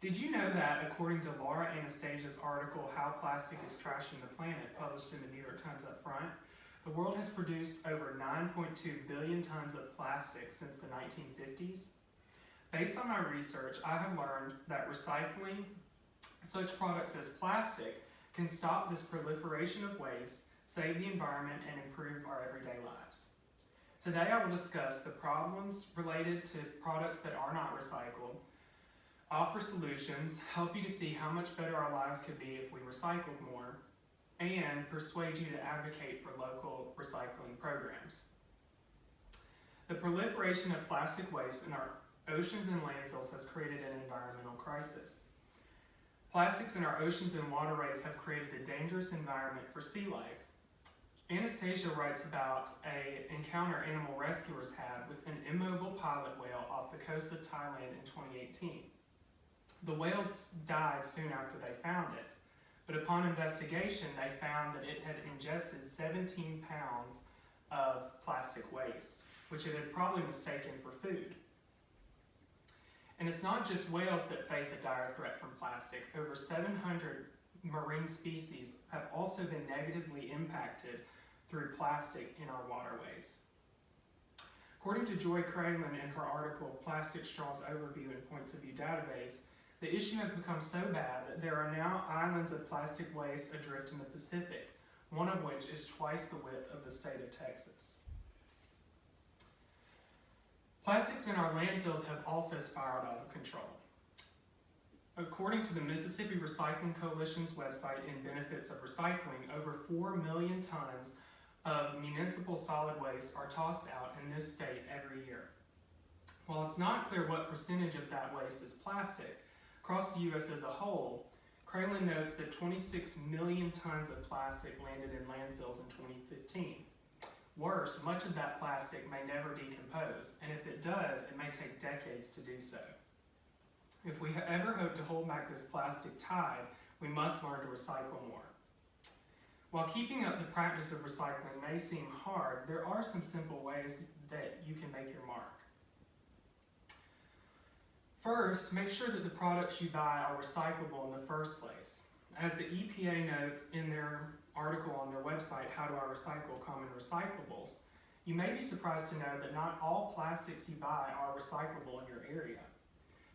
Did you know that, according to Laura Anastasia's article, How Plastic is Trashing the Planet, published in the New York Times up front, the world has produced over 9.2 billion tons of plastic since the 1950s? Based on my research, I have learned that recycling such products as plastic can stop this proliferation of waste, save the environment, and improve our everyday lives. Today I will discuss the problems related to products that are not recycled, offer solutions, help you to see how much better our lives could be if we recycled more, and persuade you to advocate for local recycling programs. The proliferation of plastic waste in our oceans and landfills has created an environmental crisis. Plastics in our oceans and waterways have created a dangerous environment for sea life. Anastasia writes about an encounter animal rescuers had with an immobile pilot whale off the coast of Thailand in 2018. The whale died soon after they found it, but upon investigation they found that it had ingested 17 pounds of plastic waste, which it had probably mistaken for food. And it's not just whales that face a dire threat from plastic. Over 700 marine species have also been negatively impacted through plastic in our waterways. According to Joy Craylin in her article, Plastic Straws Overview and Points of View Database, the issue has become so bad that there are now islands of plastic waste adrift in the Pacific, one of which is twice the width of the state of Texas. Plastics in our landfills have also spiraled out of control. According to the Mississippi Recycling Coalition's website in Benefits of Recycling, over 4 million tons of municipal solid waste are tossed out in this state every year. While it's not clear what percentage of that waste is plastic, across the U.S. as a whole, Craylin notes that 26 million tons of plastic landed in landfills in 2015. Worse, much of that plastic may never decompose, and if it does, it may take decades to do so. If we ever hope to hold back this plastic tide, we must learn to recycle more. While keeping up the practice of recycling may seem hard, there are some simple ways that you can make your mark. First, make sure that the products you buy are recyclable in the first place. As the EPA notes in their article on their website, How Do I Recycle Common Recyclables, you may be surprised to know that not all plastics you buy are recyclable in your area.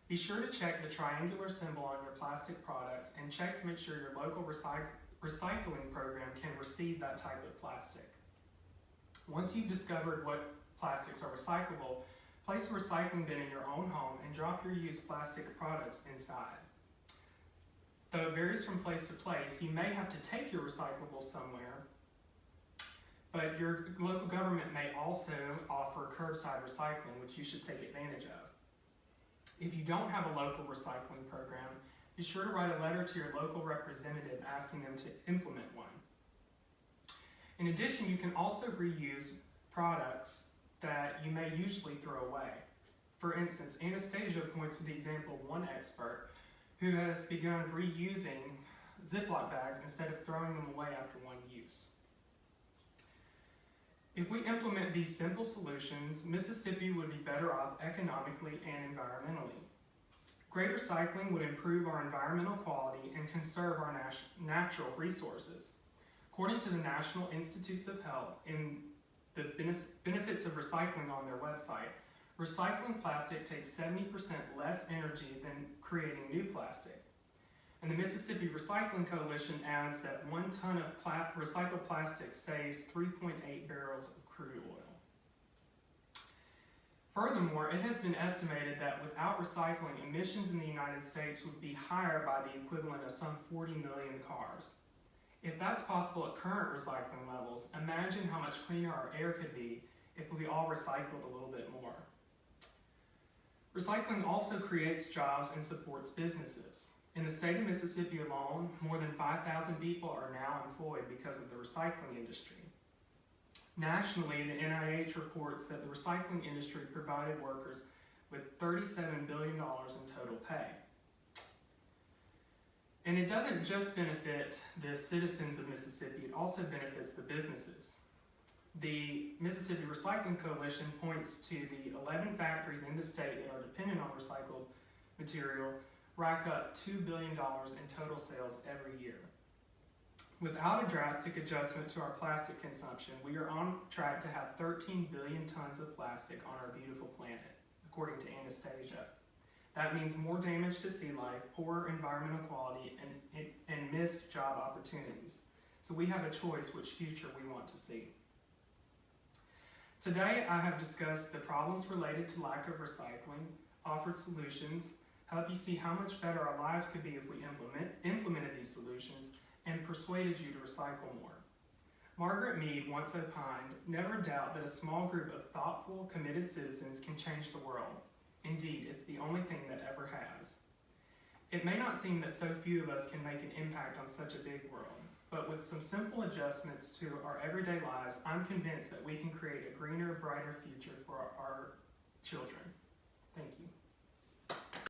Be sure to check the triangular symbol on your plastic products and check to make sure your local recycling program can receive that type of plastic. Once you've discovered what plastics are recyclable, place a recycling bin in your own home and drop your used plastic products inside. Though it varies from place to place, you may have to take your recyclables somewhere, but your local government may also offer curbside recycling, which you should take advantage of. If you don't have a local recycling program, be sure to write a letter to your local representative asking them to implement one. In addition, you can also reuse products that you may usually throw away. For instance, Anastasia points to the example of one expert who has begun reusing Ziploc bags instead of throwing them away after one use. If we implement these simple solutions, Mississippi would be better off economically and environmentally. Greater cycling would improve our environmental quality and conserve our natural resources. According to the National Institutes of Health, in the benefits of recycling on their website, recycling plastic takes 70% less energy than creating new plastic. And the Mississippi Recycling Coalition adds that 1 ton of recycled plastic saves 3.8 barrels of crude oil. Furthermore, it has been estimated that without recycling, emissions in the United States would be higher by the equivalent of some 40 million cars. If that's possible at current recycling levels, imagine how much cleaner our air could be if we all recycled a little bit more. Recycling also creates jobs and supports businesses. In the state of Mississippi alone, more than 5,000 people are now employed because of the recycling industry. Nationally, the NIH reports that the recycling industry provided workers with $37 billion in total pay. And it doesn't just benefit the citizens of Mississippi, it also benefits the businesses. The Mississippi Recycling Coalition points to the 11 factories in the state that are dependent on recycled material, rack up $2 billion in total sales every year. Without a drastic adjustment to our plastic consumption, we are on track to have 13 billion tons of plastic on our beautiful planet, according to Anastasia. That means more damage to sea life, poorer environmental quality, and missed job opportunities. So we have a choice which future we want to see. Today, I have discussed the problems related to lack of recycling, offered solutions, help you see how much better our lives could be if we implemented these solutions, and persuaded you to recycle more. Margaret Mead once opined, "Never doubt that a small group of thoughtful, committed citizens can change the world. Indeed, it's the only thing that ever has." It may not seem that so few of us can make an impact on such a big world, but with some simple adjustments to our everyday lives, I'm convinced that we can create a greener, brighter future for our children. Thank you.